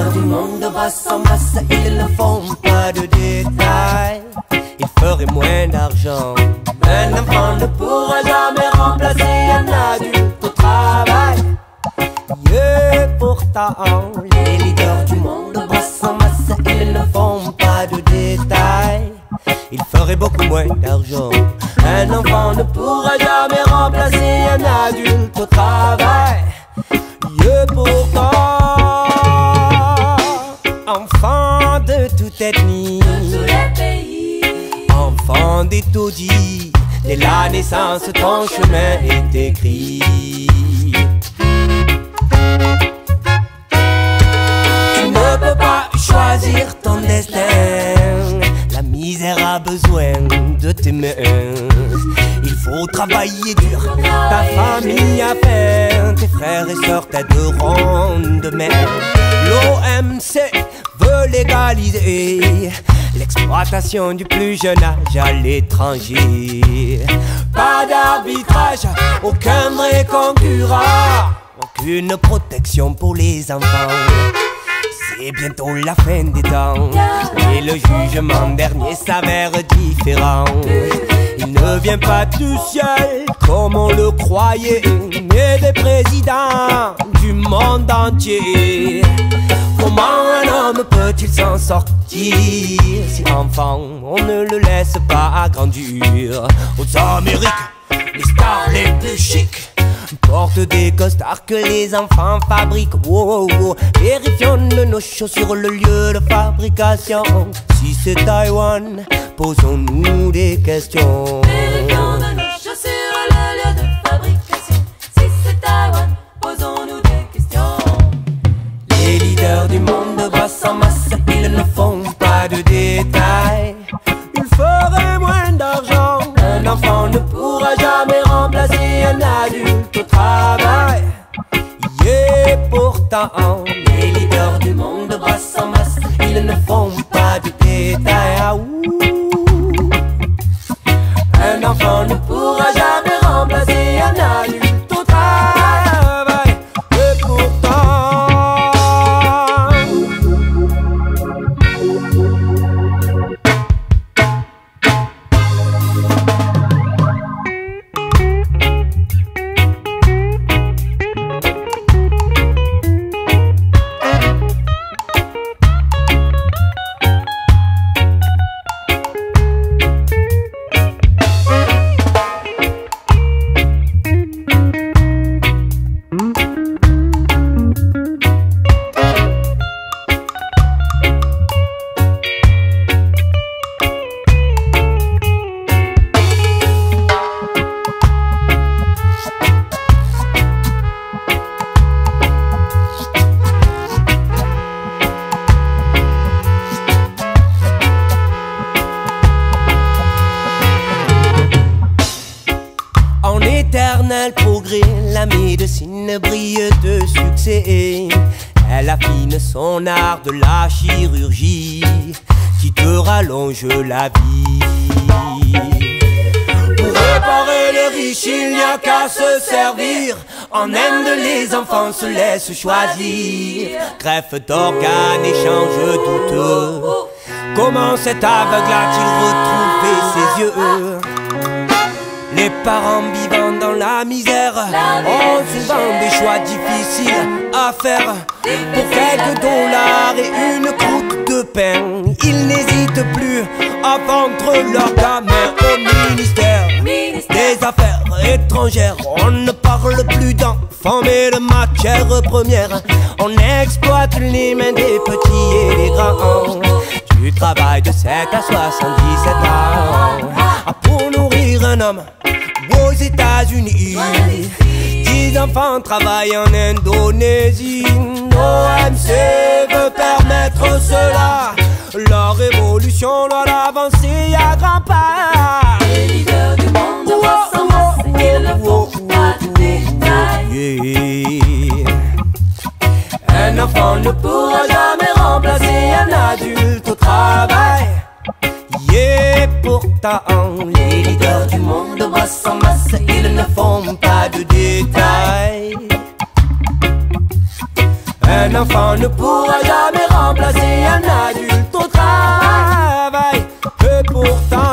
leaders du monde bossent en masse, ils ne font pas de détails. Ils feraient moins d'argent. Un enfant ne pourra jamais remplacer un adulte au travail. Et pourtant, les leaders du monde bossent en masse, ils ne font pas de détails. Ils feraient beaucoup moins d'argent. Un enfant ne pourra jamais remplacer un adulte au travail. Et pourtant, enfant de toute ethnie, de tous les pays, enfant des taudis, dès la naissance ton chemin est écrit. Tu ne peux pas choisir ton destin. La misère a besoin de tes mains. Il faut travailler dur, ta famille a faim, tes frères et sœurs t'aideront demain. L'OMC veut légaliser l'exploitation du plus jeune âge à l'étranger. Pas d'arbitrage, aucun vrai concurrent, aucune protection pour les enfants. C'est bientôt la fin des temps et le jugement dernier s'avère différent. Il ne vient pas tout seul comme on le croyait, mais des présidents du monde entier. Comment un homme peut-il s'en sortir si enfant on ne le laisse pas grandir? Aux Amériques, les stars les plus chics portent des costards que les enfants fabriquent. Wow, wow. Vérifions nos choses sur le lieu de fabrication. Si c'est Taïwan, posons-nous des questions. vérifions de nos choses sur le lieu de fabrication. Si c'est Taïwan, posons-nous des questions. Les leaders du monde bossent en masse, ils ne font pas de détails. Ils feraient moins d'argent. Un enfant ne pourra jamais remplacer un adulte au travail. Et pourtant, les leaders du monde bossent en masse, ils ne font pas de détails. Ah, ouh. Un enfant ne pourra jamais remplacer un adulte au travail. Et pourtant, éternel progrès, la médecine brille de succès. Elle affine son art de la chirurgie qui te rallonge la vie. Pour réparer les riches, il n'y a qu'à se servir. En Inde, les enfants se laissent choisir. Greffe d'organes, échange douteux. Comment cet aveugle a-t-il retrouvé ses yeux? Les parents vivant dans la misère ont souvent des choix difficiles à faire. Pour quelques dollars et une croûte de pain, ils n'hésitent plus à vendre leurs gamins au ministère des Affaires étrangères. On ne parle plus d'enfants mais de matières premières. On exploite les mains des petits et des grands. Du travail de 7 à 77 ans pour nourrir un homme aux États-Unis. 10 enfants travaillent en Indonésie. L'OMC veut permettre cela. La révolution doit avancer à grands pas. Les leaders du monde bossent en masse, ils ne font pas de détails. Un enfant ne pourra jamais remplacer un adulte au travail. Et pourtant, les leaders du monde bossent en masse, ils ne font pas de détails. Un enfant ne pourra jamais remplacer un adulte au travail. Et pourtant